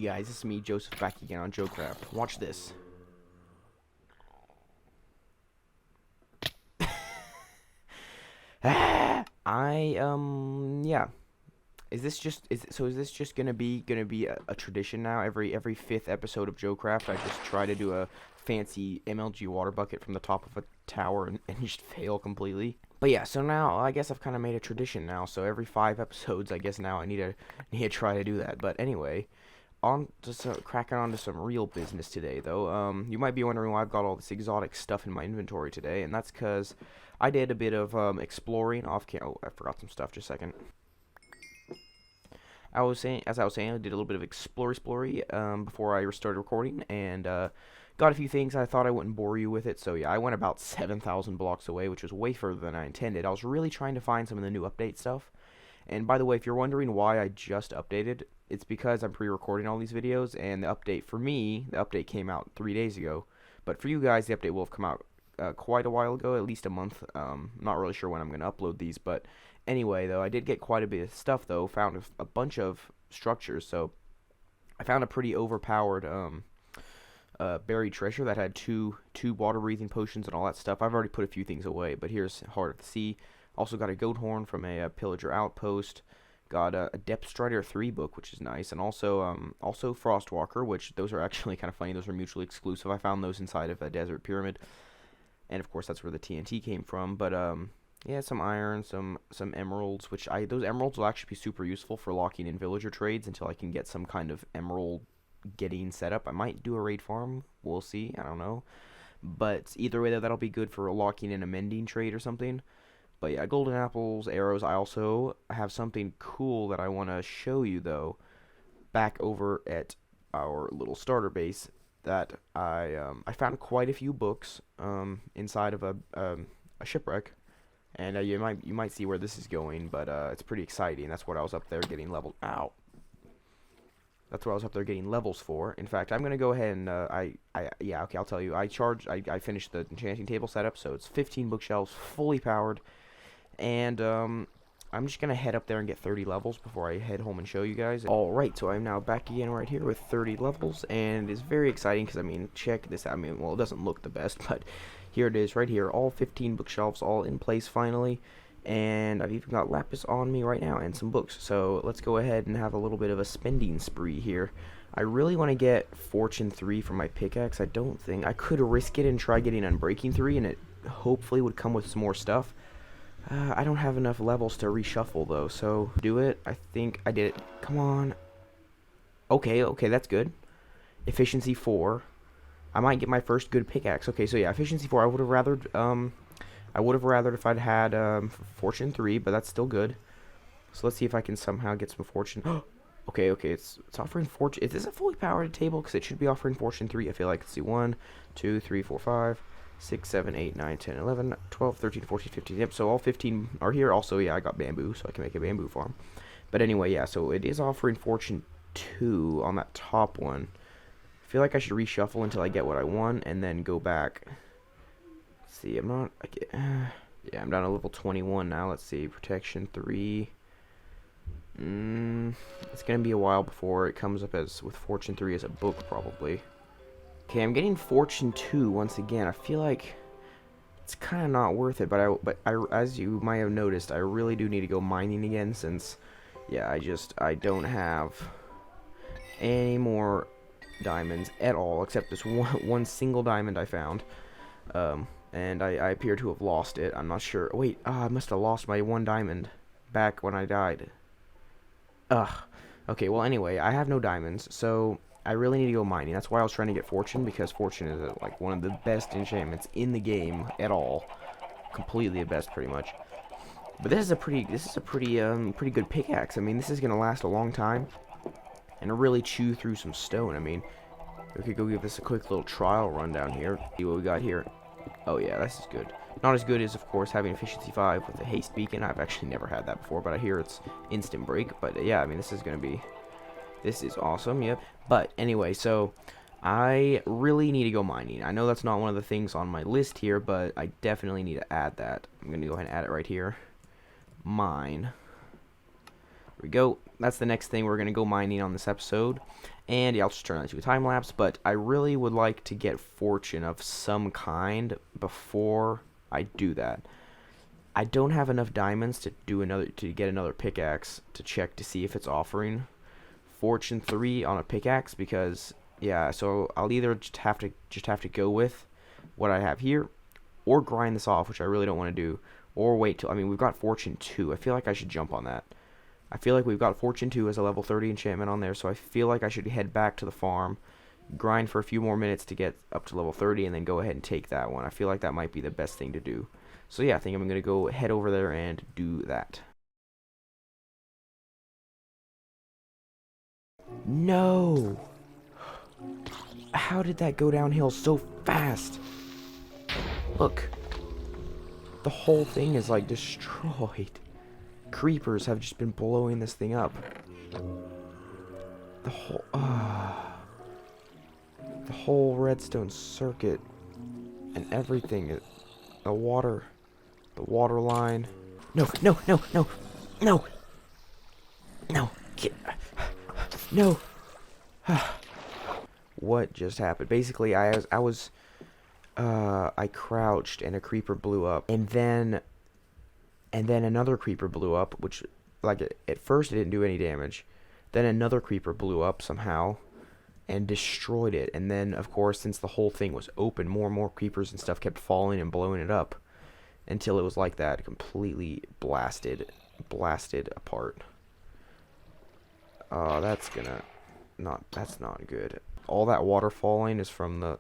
Hey guys, this is me, Joseph, back again on Joecraft. Watch this. Yeah. Is this just gonna be a tradition now? Every fifth episode of Joecraft, I just try to do a fancy MLG water bucket from the top of a tower and just fail completely. But yeah, so now I guess I've kind of made a tradition now. So every 5 episodes, I guess now I need to try to do that. But anyway, on to cracking on to some real business today, though. You might be wondering why I've got all this exotic stuff in my inventory today, and that's because I did a bit of exploring off camera. Oh, I forgot some stuff. Just a second. As I was saying, I did a little bit of explory before I started recording, and got a few things. I thought I wouldn't bore you with it, so yeah, I went about 7,000 blocks away, which was way further than I intended. I was really trying to find some of the new update stuff. And by the way, if you're wondering why I just updated, it's because I'm pre-recording all these videos, and the update for me, the update came out 3 days ago. But for you guys, the update will have come out quite a while ago, at least a month. Not really sure when I'm going to upload these, but anyway, though, I did get quite a bit of stuff, though. Found a bunch of structures, so I found a pretty overpowered buried treasure that had two water-breathing potions and all that stuff. I've already put a few things away, but here's Heart of the Sea. Also got a goat horn from a pillager outpost. Got a Depth Strider 3 book, which is nice, and also Frostwalker, which those are actually kind of funny. Those are mutually exclusive. I found those inside of a desert pyramid, and of course that's where the TNT came from. But yeah, some iron, some emeralds, which those emeralds will actually be super useful for locking in villager trades until I can get some kind of emerald getting set up. I might do a raid farm. We'll see. I don't know. But either way, that'll be good for locking in a mending trade or something. But yeah, golden apples, arrows. I also have something cool that I want to show you, though, back over at our little starter base. That I found quite a few books inside of a shipwreck, and you might see where this is going, but it's pretty exciting. That's what I was up there getting leveled. Ow. That's what I was up there getting levels for. In fact, I'm gonna go ahead and yeah, okay, I'll tell you. I finished the enchanting table setup, so it's 15 bookshelves, fully powered. And I'm just going to head up there and get 30 levels before I head home and show you guys. Alright, so I'm now back again right here with 30 levels, and it's very exciting because, I mean, check this out. I mean, well, it doesn't look the best, but here it is right here. All 15 bookshelves all in place finally, and I've even got lapis on me right now and some books. So let's go ahead and have a little bit of a spending spree here. I really want to get Fortune 3 for my pickaxe. I don't think I could risk it and try getting Unbreaking 3, and it hopefully would come with some more stuff. I don't have enough levels to reshuffle, though, so do it. I think I did it. Come on. Okay, that's good. Efficiency 4. I might get my first good pickaxe. Okay, so yeah, efficiency 4. I would have rathered if I'd had Fortune 3, but that's still good. So let's see if I can somehow get some Fortune. Okay, it's offering Fortune. Is this a fully powered table? Because it should be offering Fortune 3. I feel like. Let's see. 1, 2, 3, 4, 5. 6, 7, 8, 9, 10, 11, 12, 13, 14, 15. Yep, so all 15 are here. Also, yeah, I got bamboo, so I can make a bamboo farm. But anyway, yeah, so it is offering Fortune 2 on that top one. I feel like I should reshuffle until I get what I want and then go back. Let's see, yeah, I'm down to level 21 now. Let's see, protection 3. It's going to be a while before it comes up as with Fortune 3 as a book, probably. Okay, I'm getting Fortune 2 once again. I feel like it's kind of not worth it, but as you might have noticed, I really do need to go mining again since, yeah, I don't have any more diamonds at all, except this one single diamond I found, and I appear to have lost it. I'm not sure. Wait, I must have lost my one diamond back when I died. Ugh. Okay, well, anyway, I have no diamonds, so I really need to go mining. That's why I was trying to get Fortune, because Fortune is like one of the best enchantments in the game at all. Completely the best, pretty much. But this is a pretty good pickaxe. I mean, this is gonna last a long time and really chew through some stone. I mean, we could go give this a quick little trial run down here. See what we got here. Oh yeah, this is good. Not as good as, of course, having efficiency 5 with the haste beacon. I've actually never had that before, but I hear it's instant break. But yeah, I mean, this is awesome, yep. But anyway, so I really need to go mining. I know that's not one of the things on my list here, but I definitely need to add that. I'm going to go ahead and add it right here. Mine. There we go. That's the next thing we're going to go mining on this episode. And yeah, I'll just turn that to a time lapse. But I really would like to get fortune of some kind before I do that. I don't have enough diamonds to get another pickaxe to check to see if it's offering fortune 3 on a pickaxe, because yeah, so I'll either just have to go with what I have here, or grind this off, which I really don't want to do, or wait till, I mean, we've got fortune 2. I feel like I should jump on that. I feel like we've got fortune 2 as a level 30 enchantment on there, so I feel like I should head back to the farm, grind for a few more minutes to get up to level 30, and then go ahead and take that one. I feel like that might be the best thing to do. So yeah, I think I'm going to go head over there and do that. No! How did that go downhill so fast? Look. The whole thing is like destroyed. Creepers have just been blowing this thing up. The whole redstone circuit and everything. The water line. No, no, no, no, no, no, no. What just happened? Basically, I crouched and a creeper blew up, and then another creeper blew up, which, like, at first it didn't do any damage. Then another creeper blew up somehow and destroyed it. And then, of course, since the whole thing was open, more and more creepers and stuff kept falling and blowing it up until it was like that, completely blasted apart. That's not good. All that water falling is from the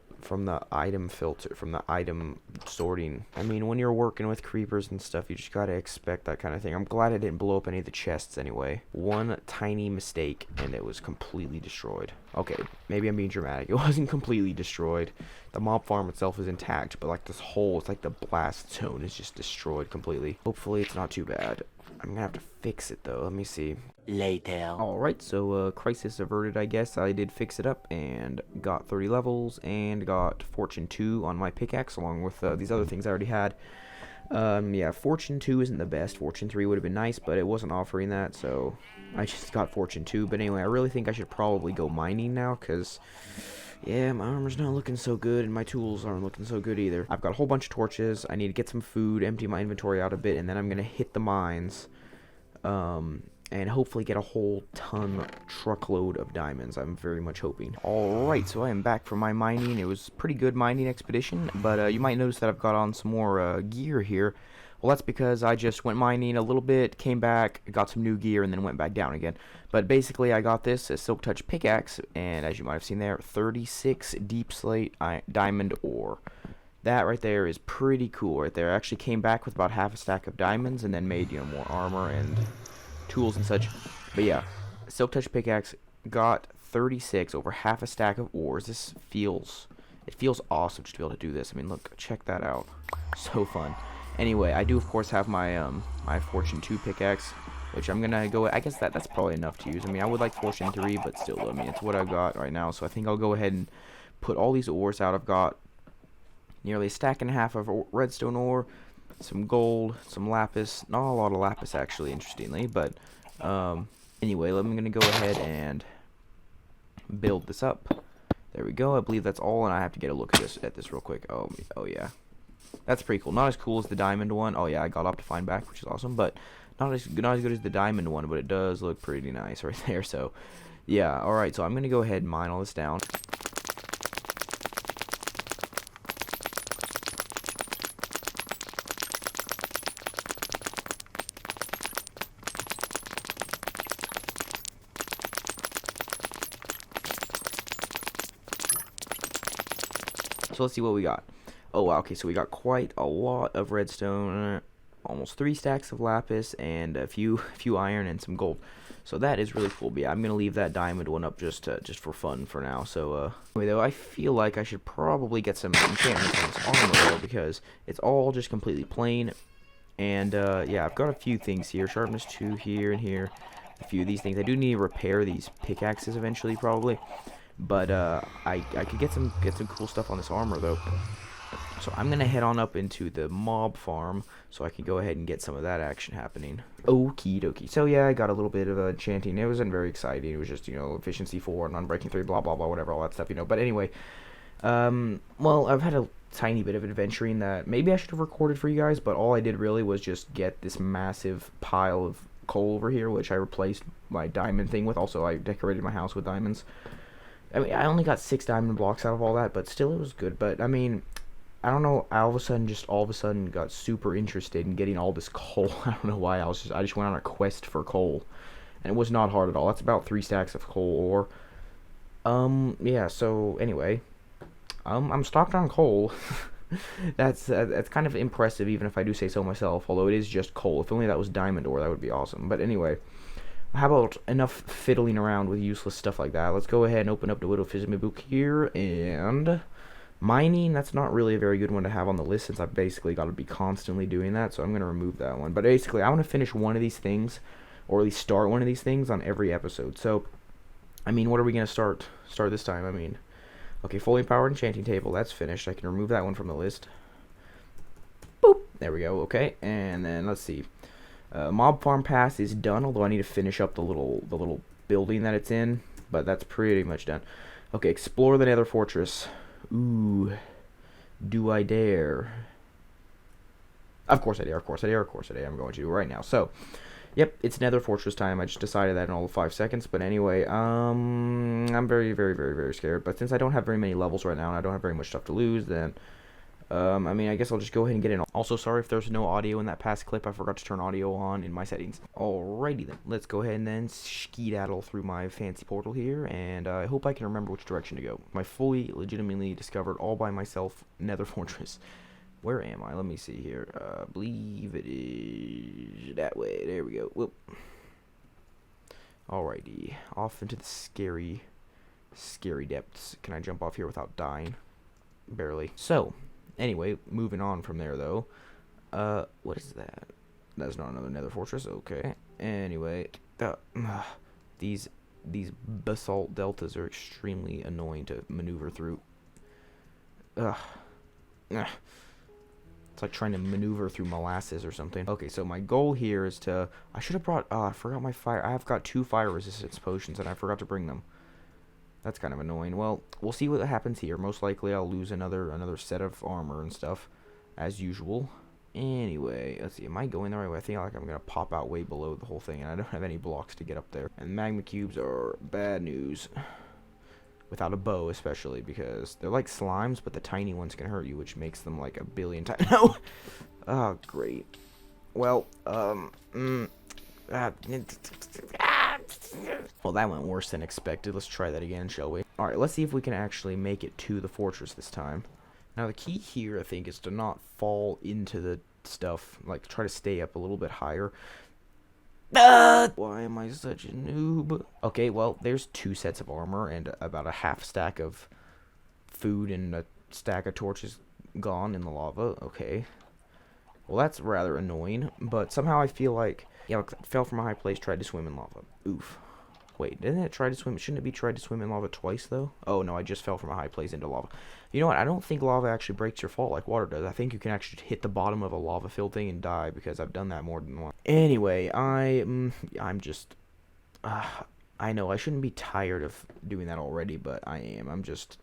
item filter, from the item sorting. I mean, when you're working with creepers and stuff, you just gotta expect that kind of thing. I'm glad I didn't blow up any of the chests anyway. One tiny mistake and it was completely destroyed. Okay, maybe I'm being dramatic. It wasn't completely destroyed. The mob farm itself is intact, but like this whole, it's like the blast zone is just destroyed completely. Hopefully it's not too bad. I'm gonna have to fix it though. Let me see. Later. Alright, so crisis averted, I guess. I did fix it up and got 30 levels and got fortune 2 on my pickaxe along with these other things I already had. Yeah, fortune 2 isn't the best. Fortune 3 would have been nice, but it wasn't offering that, so I just got fortune 2. But anyway, I really think I should probably go mining now, because yeah, my armor's not looking so good, and my tools aren't looking so good either. I've got a whole bunch of torches. I need to get some food, empty my inventory out a bit, and then I'm gonna hit the mines, and hopefully get a whole truckload of diamonds. I'm very much hoping. Alright, so I am back from my mining. It was a pretty good mining expedition, but you might notice that I've got on some more gear here. Well, that's because I just went mining a little bit, came back, got some new gear, and then went back down again. But basically, I got this, a Silk Touch pickaxe, and as you might have seen there, 36 deep slate diamond ore. That right there is pretty cool right there. I actually came back with about half a stack of diamonds, and then made, more armor and tools and such. But yeah, Silk Touch pickaxe, got 36, over half a stack of ores. It feels awesome just to be able to do this. I mean, look, check that out. So fun. Anyway, I do of course have my my fortune 2 pickaxe, which I'm gonna go. I guess that's probably enough to use. I mean, I would like fortune 3, but still, I mean, it's what I've got right now. So I think I'll go ahead and put all these ores out. I've got nearly a stack and a half of redstone ore, some gold, some lapis. Not a lot of lapis actually, interestingly, but anyway, I'm gonna go ahead and build this up. There we go. I believe that's all, and I have to get a look at this real quick. Oh yeah. That's pretty cool. Not as cool as the diamond one. Oh yeah, I got Optifine back, which is awesome, but not as good as the diamond one, but it does look pretty nice right there. So yeah, alright, so I'm gonna go ahead and mine all this down. So let's see what we got. Oh wow, okay, so we got quite a lot of redstone, almost 3 stacks of lapis, and a few iron and some gold. So that is really cool. But yeah, I'm gonna leave that diamond one up just for fun for now. So anyway, though, I feel like I should probably get some enchantments on this armor though, because it's all just completely plain. And yeah, I've got a few things here. Sharpness 2 here and here. A few of these things. I do need to repair these pickaxes eventually, probably. But I could get some cool stuff on this armor though. So I'm going to head on up into the mob farm so I can go ahead and get some of that action happening. Okie dokie. So yeah, I got a little bit of enchanting. It wasn't very exciting. It was just, efficiency 4 and unbreaking 3, blah, blah, blah, whatever, all that stuff, But anyway, well, I've had a tiny bit of adventuring that maybe I should have recorded for you guys, but all I did really was just get this massive pile of coal over here, which I replaced my diamond thing with. Also, I decorated my house with diamonds. I mean, I only got 6 diamond blocks out of all that, but still it was good. But, I mean, I don't know, all of a sudden got super interested in getting all this coal. I don't know why, I just went on a quest for coal. And it was not hard at all. That's about 3 stacks of coal ore. Yeah, so, anyway, I'm stocked on coal. That's kind of impressive, even if I do say so myself, although it is just coal. If only that was diamond ore, that would be awesome. But anyway, how about enough fiddling around with useless stuff like that? Let's go ahead and open up the Widow Fizzy book here, and mining, that's not really a very good one to have on the list since I've basically got to be constantly doing that, so I'm going to remove that one. But basically, I want to finish one of these things, or at least start one of these things on every episode. So, I mean, what are we going to start this time? I mean, okay, fully powered enchanting table, that's finished. I can remove that one from the list. Boop, there we go, okay. And then, let's see. Mob farm pass is done, although I need to finish up the little building that it's in, but that's pretty much done. Okay, explore the nether fortress. Ooh, do I dare? Of course I dare, of course I dare, of course I dare. I'm going to right now. So, yep, it's nether fortress time. I just decided that in all of 5 seconds. But anyway, I'm very, very, very, very scared. But since I don't have very many levels right now and I don't have very much stuff to lose, then I mean, I guess I'll just go ahead and get in. Also, sorry if there's no audio in that past clip. I forgot to turn audio on in my settings. Alrighty then. Let's go ahead and then skedaddle through my fancy portal here, and I hope I can remember which direction to go. My fully, legitimately discovered, all by myself, nether fortress. Where am I? Let me see here. I believe it is that way. There we go. Whoop. Alrighty. Off into the scary, scary depths. Can I jump off here without dying? Barely. So, anyway, moving on from there, though. What is that? That's not another nether fortress. Okay. Anyway, these basalt deltas are extremely annoying to maneuver through. Ugh. It's like trying to maneuver through molasses or something. Okay, so my goal here is to... I should have brought... I forgot my fire... I've got 2 fire resistance potions, and I forgot to bring them. That's kind of annoying. Well, we'll see what happens here. Most likely I'll lose another set of armor and stuff, as usual. Anyway, let's see. Am I going the right way? I think like I'm going to pop out way below the whole thing, and I don't have any blocks to get up there. And magma cubes are bad news. Without a bow, especially, because they're like slimes, but the tiny ones can hurt you, which makes them like a billion times. No! Oh, great. Well, well, that went worse than expected. Let's try that again, shall we? Alright, let's see if we can actually make it to the fortress this time. Now, the key here, I think, is to not fall into the stuff. Like, try to stay up a little bit higher. Why am I such a noob? Okay, well, there's 2 sets of armor and about a half stack of food and a stack of torches gone in the lava. Okay. Well, that's rather annoying, but somehow I feel like... Yeah, look, fell from a high place, tried to swim in lava. Oof. Wait, didn't it try to swim? Shouldn't it be tried to swim in lava twice, though? Oh, no, I just fell from a high place into lava. You know what? I don't think lava actually breaks your fall like water does. I think you can actually hit the bottom of a lava-filled thing and die, because I've done that more than once. Anyway, I'm just... I know, I shouldn't be tired of doing that already, but I am. I'm just...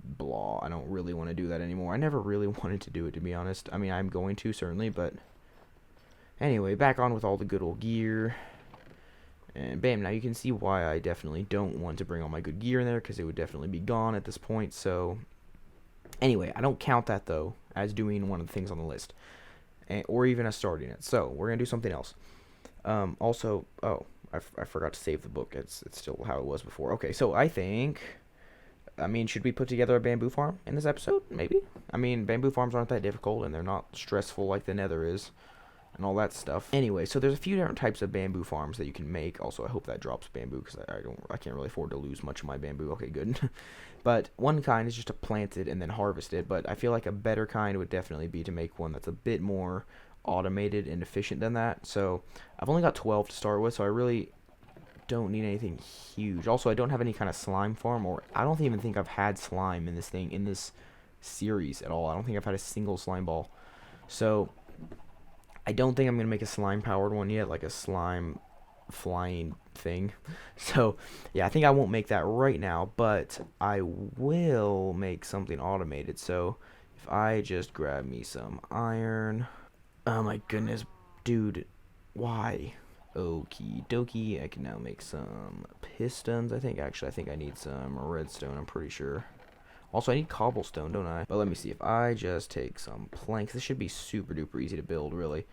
blah. I don't really want to do that anymore. I never really wanted to do it, to be honest. I mean, I'm going to, certainly, but... Anyway, back on with all the good old gear. And bam, now you can see why I definitely don't want to bring all my good gear in there, because it would definitely be gone at this point, so... Anyway, I don't count that, though, as doing one of the things on the list. Or even as starting it. So, we're going to do something else. Also, oh, I forgot to save the book. It's still how it was before. Okay, so I think... I mean, should we put together a bamboo farm in this episode? Maybe. I mean, bamboo farms aren't that difficult, and they're not stressful like the nether is. And all that stuff. Anyway, so there's a few different types of bamboo farms that you can make. Also, I hope that drops bamboo, because I can't really afford to lose much of my bamboo. Okay, good. But one kind is just to plant it and then harvest it. But I feel like a better kind would definitely be to make one that's a bit more automated and efficient than that. So I've only got 12 to start with, so I really don't need anything huge. Also, I don't have any kind of slime farm, or I don't even think I've had slime in this thing, in this series at all. I don't think I've had a single slime ball. So I don't think I'm going to make a slime powered one yet, like a slime flying thing. So yeah, I think I won't make that right now, but I will make something automated. So if I just grab me some iron. Oh my goodness, dude, why? Okie dokie, I can now make some pistons. I think I need some redstone, I'm pretty sure. Also, I need cobblestone, don't I? But let me see. If I just take some planks, this should be super duper easy to build, really.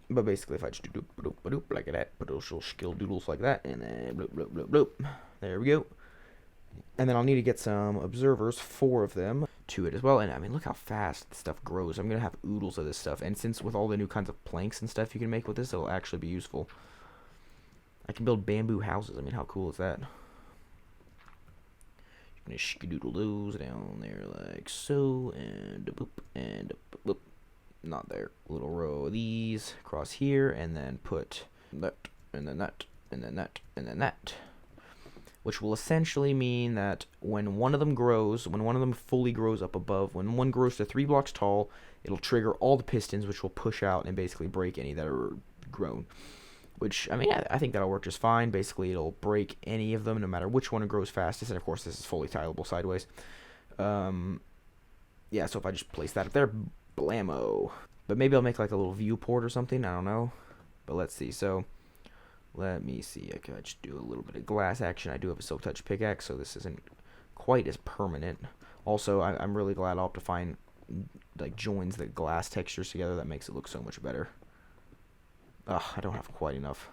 But basically, if I just do doop, doop, doop, like that, put those little skill doodles like that, and then bloop, bloop, bloop, bloop. There we go. And then I'll need to get some observers, 4 of them, to it as well. And I mean, look how fast stuff grows. I'm going to have oodles of this stuff. And since with all the new kinds of planks and stuff you can make with this, it'll actually be useful. I can build bamboo houses. I mean, how cool is that? Gonna skedoodle those down there like so, and boop, and boop. Not there. Little row of these across here, and then put that, and then that, and then that, and then that. Which will essentially mean that when one of them grows, when one of them fully grows up above, when one grows to 3 blocks tall, it'll trigger all the pistons, which will push out and basically break any that are grown. Which, I mean, I think that'll work just fine. Basically, it'll break any of them, no matter which one grows fastest. And, of course, this is fully tileable sideways. Yeah, so if I just place that up there, blammo. But maybe I'll make, like, a little viewport or something. I don't know. But let's see. So, let me see. I could just do a little bit of glass action. I do have a silk touch pickaxe, so this isn't quite as permanent. Also, I'm really glad I'll have to find, like, joins the glass textures together. That makes it look so much better. Ugh, I don't have quite enough.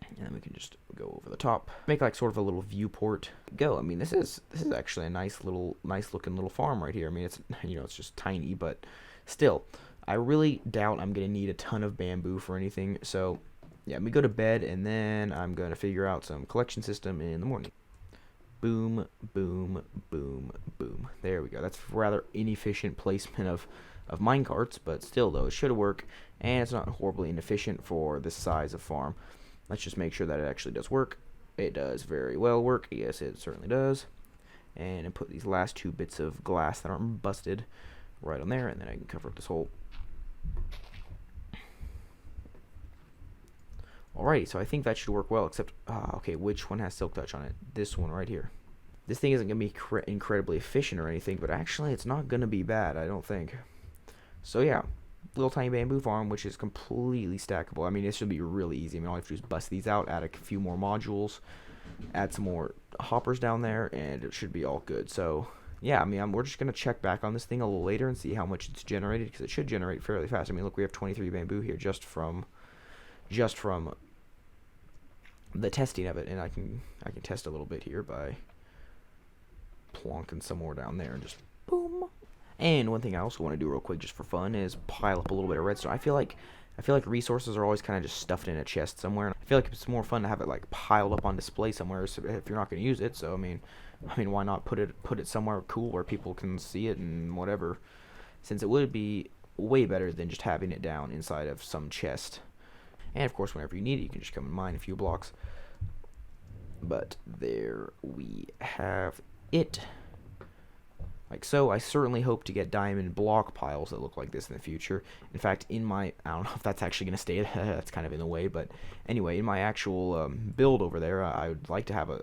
And then we can just go over the top. Make like sort of a little viewport. Go. I mean, this is actually a nice looking little farm right here. I mean, it's, you know, it's just tiny, but still, I really doubt I'm gonna need a ton of bamboo for anything. So yeah, let me go to bed, and then I'm gonna figure out some collection system in the morning. Boom, boom, boom, boom. There we go. That's rather inefficient placement of minecarts, but still though, it should work, and it's not horribly inefficient for this size of farm. Let's just make sure that it actually does work. It does very well work. Yes, it certainly does. And put these last 2 bits of glass that aren't busted right on there, and then I can cover up this hole. Alrighty, so I think that should work well, except, okay, which one has silk touch on it? This one right here. This thing isn't going to be incredibly efficient or anything, but actually it's not going to be bad, I don't think. So yeah, little tiny bamboo farm, which is completely stackable. I mean, this should be really easy. I mean, all I have to do is bust these out, add a few more modules, add some more hoppers down there, and it should be all good. So yeah, I mean, we're just going to check back on this thing a little later and see how much it's generated, because it should generate fairly fast. I mean, look, we have 23 bamboo here just from the testing of it, and I can test a little bit here by plonking some more down there and just boom. And one thing I also want to do real quick just for fun is pile up a little bit of redstone. I feel like resources are always kind of just stuffed in a chest somewhere. I feel like it's more fun to have it like piled up on display somewhere if you're not going to use it. So I mean, why not put it somewhere cool where people can see it and whatever, since it would be way better than just having it down inside of some chest. And of course, whenever you need it, you can just come and mine a few blocks. But there we have it. Like so. I certainly hope to get diamond block piles that look like this in the future. In fact, I don't know if that's actually going to stay. That's kind of in the way. But anyway, in my actual build over there, I would like to have a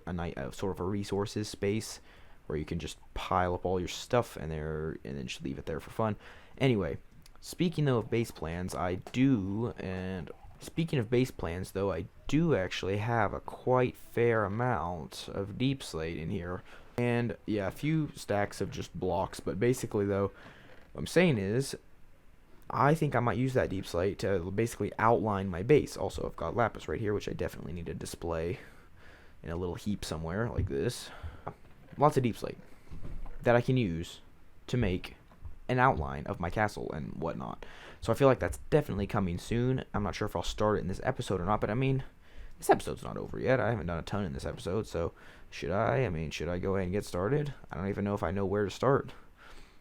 sort of a resources space where you can just pile up all your stuff and then just leave it there for fun. Anyway, speaking though of base plans, I do actually have a quite fair amount of deep slate in here. And yeah, a few stacks of just blocks, but basically though, what I'm saying is, I think I might use that deep slate to basically outline my base. Also, I've got lapis right here, which I definitely need to display in a little heap somewhere like this. Lots of deep slate that I can use to make an outline of my castle and whatnot. So I feel like that's definitely coming soon. I'm not sure if I'll start it in this episode or not, but I mean, this episode's not over yet. I haven't done a ton in this episode, so should I go ahead and get started? I don't even know if I know where to start.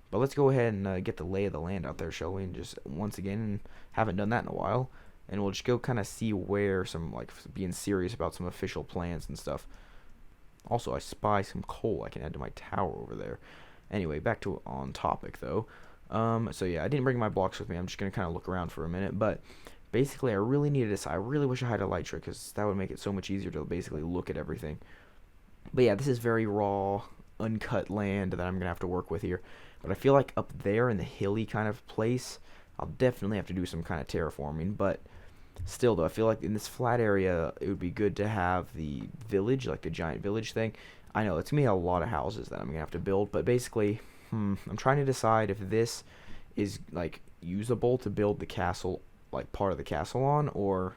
But let's go ahead and get the lay of the land out there, shall we? And just, once again, haven't done that in a while. And we'll just go kind of see where some, like, being serious about some official plans and stuff. Also, I spy some coal I can add to my tower over there. Anyway, back to on topic though. So yeah, I didn't bring my blocks with me. I'm just gonna kind of look around for a minute. But basically, I really needed this. I really wish I had a elytra because that would make it so much easier to basically look at everything. But yeah, this is very raw, uncut land that I'm gonna have to work with here. But I feel like up there in the hilly kind of place, I'll definitely have to do some kind of terraforming. But still, though, I feel like in this flat area, it would be good to have the village, like the giant village thing. I know it's gonna be a lot of houses that I'm gonna have to build, but basically, I'm trying to decide if this is like usable to build the castle, like part of the castle on, or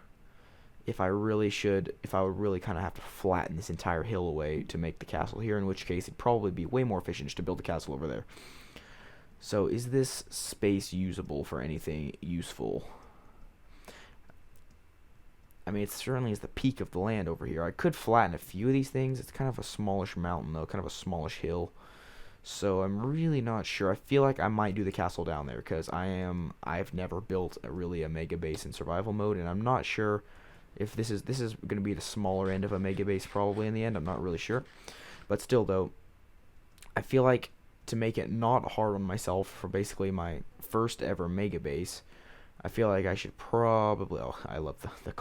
if I really should, if I would really kind of have to flatten this entire hill away to make the castle here, in which case it'd probably be way more efficient just to build the castle over there. So is this space usable for anything useful? I mean, it certainly is the peak of the land over here. I could flatten a few of these things. It's kind of a smallish mountain, though, kind of a smallish hill. So I'm really not sure. I feel like I might do the castle down there because I've never built really a mega base in survival mode, and I'm not sure if this is going to be the smaller end of a mega base probably in the end. I'm not really sure, but still though, I feel like to make it not hard on myself for basically my first ever mega base, I feel like I should probably. Oh, I love the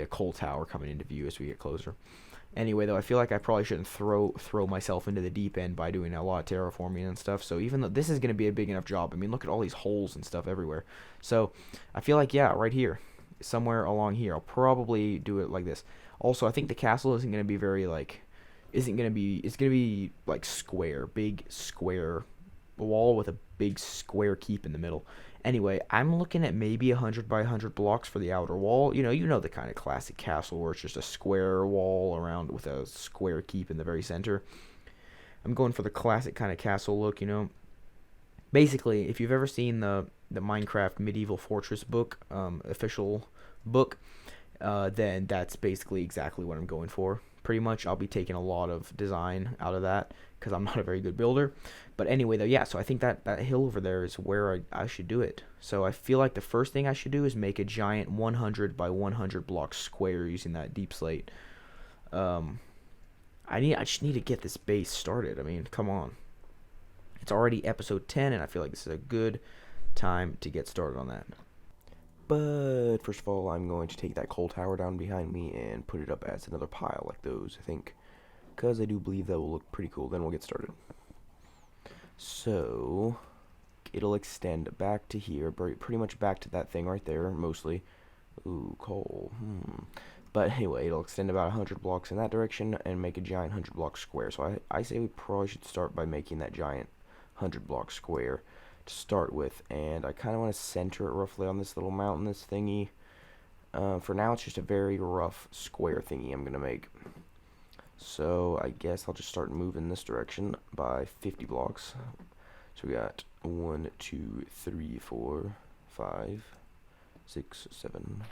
coal tower coming into view as we get closer. Anyway, though, I feel like I probably shouldn't throw myself into the deep end by doing a lot of terraforming and stuff. So even though this is going to be a big enough job, I mean, look at all these holes and stuff everywhere. So I feel like, yeah, right here, somewhere along here, I'll probably do it like this. Also, I think the castle isn't going to be very like, isn't going to be, it's going to be like square, big square wall with a big square keep in the middle. Anyway, I'm looking at maybe 100 by 100 blocks for the outer wall. You know the kind of classic castle where it's just a square wall around with a square keep in the very center. I'm going for the classic kind of castle look. Basically, if you've ever seen the Minecraft Medieval Fortress book, official book, then that's basically exactly what I'm going for. Pretty much, I'll be taking a lot of design out of that because I'm not a very good builder. But anyway, though, yeah, so I think that hill over there is where I should do it. So I feel like the first thing I should do is make a giant 100 by 100 block square using that deep slate. Um, I just need to get this base started. I mean, come on. It's already episode 10, and I feel like this is a good time to get started on that. But first of all, I'm going to take that coal tower down behind me and put it up as another pile like those, I think. Because I do believe that will look pretty cool. Then we'll get started. So, it'll extend back to here, pretty much back to that thing right there, mostly. Ooh, coal. But anyway, it'll extend about 100 blocks in that direction and make a giant 100 block square. So I say we probably should start by making that giant 100 block square to start with. And I kind of want to center it roughly on this little mountainous thingy. For now, it's just a very rough square thingy I'm going to make. So I guess I'll just start moving this direction by 50 blocks. So we got 1, 2, 3, 4, 5, 6, 7.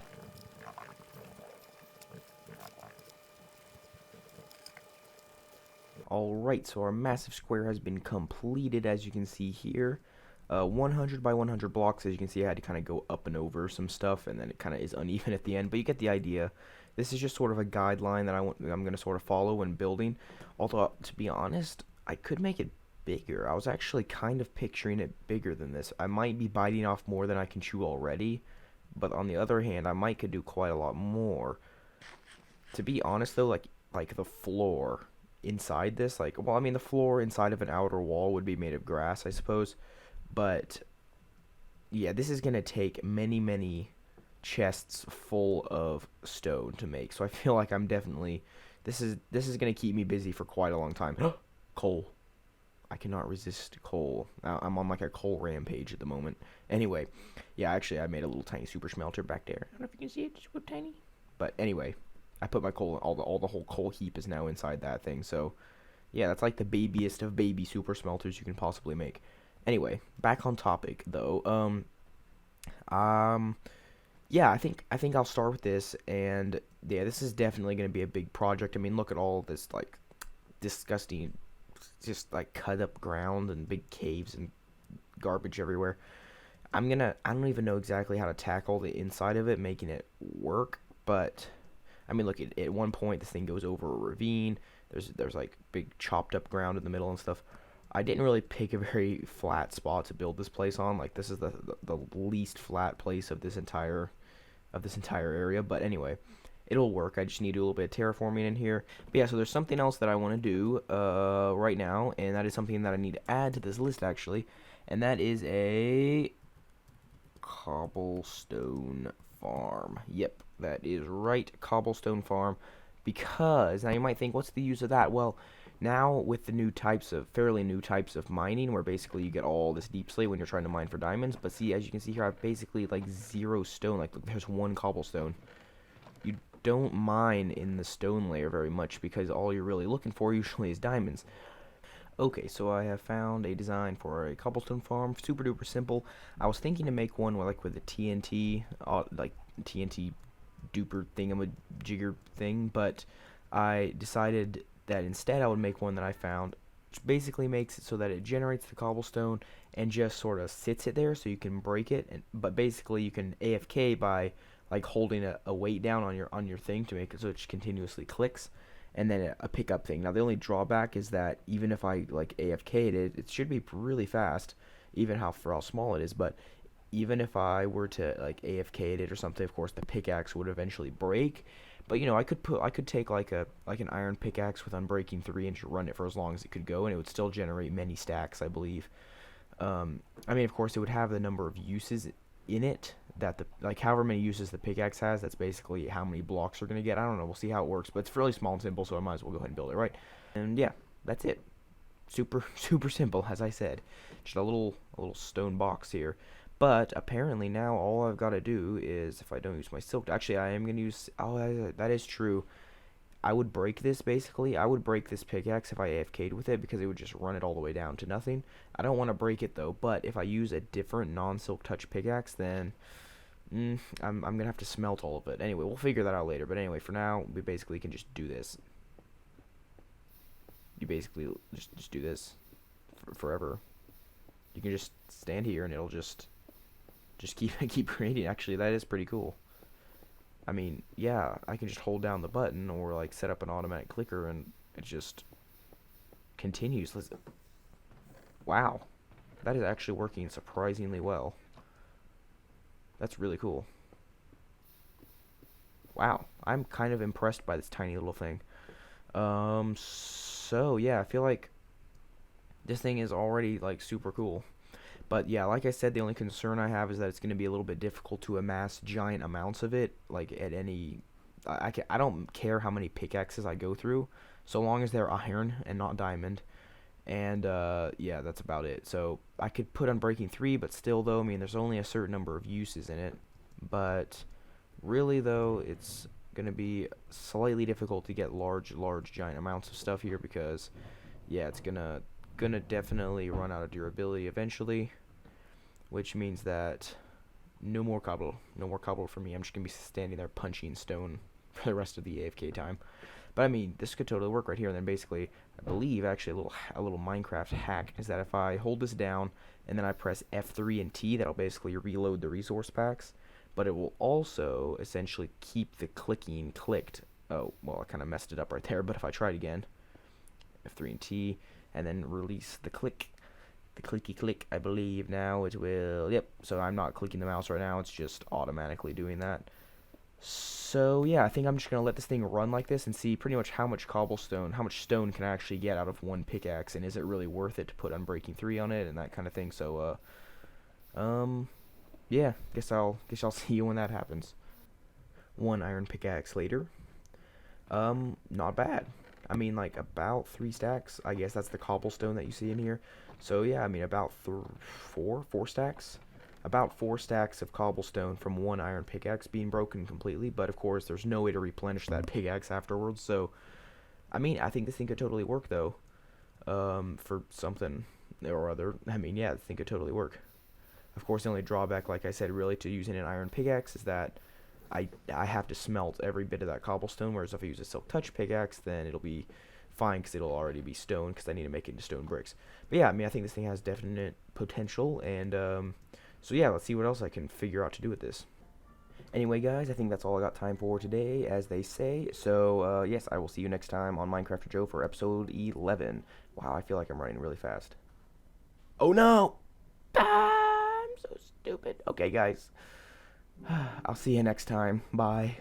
Alright, so our massive square has been completed, as you can see here. 100 by 100 blocks, as you can see, I had to kind of go up and over some stuff, and then it kind of is uneven at the end, but you get the idea. This is just sort of a guideline that I'm going to sort of follow when building. Although, to be honest, I could make it bigger. I was actually kind of picturing it bigger than this. I might be biting off more than I can chew already, but on the other hand, I might could do quite a lot more. To be honest, though, like the floor inside this, well, I mean, the floor inside of an outer wall would be made of grass, I suppose. But yeah, this is going to take many chests full of stone to make. So I feel like I'm definitely this is going to keep me busy for quite a long time. Coal. I cannot resist coal. I'm on like a coal rampage at the moment. Anyway, yeah, actually I made a little tiny super smelter back there. I don't know if you can see it, just tiny. But anyway, I put my coal, all the whole coal heap is now inside that thing. So yeah, that's like the babiest of baby super smelters you can possibly make. Anyway, back on topic though. Yeah, I think I'll start with this, and yeah, this is definitely going to be a big project. I mean, look at all this like disgusting, just like cut up ground and big caves and garbage everywhere. I don't even know exactly how to tackle the inside of it, making it work, but I mean, look, at one point this thing goes over a ravine. There's like big chopped up ground in the middle and stuff. I didn't really pick a very flat spot to build this place on. Like this is the least flat place of this entire area. But anyway, it'll work. I just need to do a little bit of terraforming in here. But yeah, so there's something else that I want to do right now, and that is something that I need to add to this list actually, and that is a cobblestone farm. Yep, that is right, cobblestone farm. Because now you might think, what's the use of that? Well, now with the fairly new types of mining, where basically you get all this deep slate when you're trying to mine for diamonds. But see, as you can see here, I've basically like 0 stone. Like, look, there's 1 cobblestone. You don't mine in the stone layer very much because all you're really looking for usually is diamonds. Okay, so I have found a design for a cobblestone farm. Super duper simple. I was thinking to make one with a TNT, like TNT duper thingamajigger thing, but I decided that instead I would make one that I found, which basically makes it so that it generates the cobblestone and just sort of sits it there so you can break it, but basically you can AFK by like holding a weight down on your thing to make it so it continuously clicks, and then a pickup thing. Now the only drawback is that even if I like AFK'd it, it should be really fast, even for how small it is. But even if I were to like AFK it or something, of course the pickaxe would eventually break. But I could take like an iron pickaxe with Unbreaking 3 and just run it for as long as it could go, and it would still generate many stacks, I believe. I mean, of course, it would have the number of uses in it that however many uses the pickaxe has. That's basically how many blocks are gonna get. I don't know. We'll see how it works, but it's really small and simple, so I might as well go ahead and build it, right? And yeah, that's it. Super super simple, as I said. Just a little stone box here. But apparently now all I've got to do is, if I don't use my silk, actually I am going to use, oh, that is true. I would break this basically. I would break this pickaxe if I AFK'd with it because it would just run it all the way down to nothing. I don't want to break it though, but if I use a different non-silk touch pickaxe, then I'm going to have to smelt all of it. Anyway, we'll figure that out later. But anyway, for now, we basically can just do this. You basically just do this forever. You can just stand here and it'll just keep creating. Actually, that is pretty cool. I mean, yeah, I can just hold down the button or like set up an automatic clicker and it just continues. Wow, that is actually working surprisingly well. That's really cool. Wow, I'm kind of impressed by this tiny little thing. So yeah, I feel like this thing is already like super cool. But yeah, like I said, the only concern I have is that it's going to be a little bit difficult to amass giant amounts of it, like at any. I don't care how many pickaxes I go through, so long as they're iron and not diamond. And yeah, that's about it. So I could put Unbreaking 3, but still though, I mean, there's only a certain number of uses in it. But really though, it's going to be slightly difficult to get large giant amounts of stuff here because yeah, it's gonna definitely run out of durability eventually, which means that no more cobble for me. I'm just gonna be standing there punching stone for the rest of the AFK time. But I mean, this could totally work right here. And then basically, I believe actually a little Minecraft hack is that if I hold this down and then I press F3 and T, that'll basically reload the resource packs. But it will also essentially keep the clicking clicked. Oh, well, I kind of messed it up right there. But if I try it again, F3 and T, and then release the clicky click, I believe now it will. Yep, so I'm not clicking the mouse right now, it's just automatically doing that. So yeah, I think I'm just gonna let this thing run like this and see pretty much how much stone can I actually get out of one pickaxe, and is it really worth it to put Unbreaking 3 on it and that kind of thing. So yeah, guess I'll see you when that happens. One iron pickaxe later. Not bad. I mean, like, about 3 stacks. I guess that's the cobblestone that you see in here. So, yeah, I mean, about 4 stacks. About 4 stacks of cobblestone from one iron pickaxe being broken completely. But, of course, there's no way to replenish that pickaxe afterwards. So, I mean, I think this thing could totally work, though. For something or other. I mean, yeah, this thing could totally work. Of course, the only drawback, like I said, really, to using an iron pickaxe is that I have to smelt every bit of that cobblestone, whereas if I use a silk touch pickaxe, then it'll be fine because it'll already be stone because I need to make it into stone bricks. But yeah, I mean, I think this thing has definite potential, and so yeah, let's see what else I can figure out to do with this. Anyway, guys, I think that's all I got time for today, as they say. So, yes, I will see you next time on Minecraft Joe for episode 11. Wow, I feel like I'm running really fast. Oh no! Ah, I'm so stupid. Okay, guys. I'll see you next time. Bye.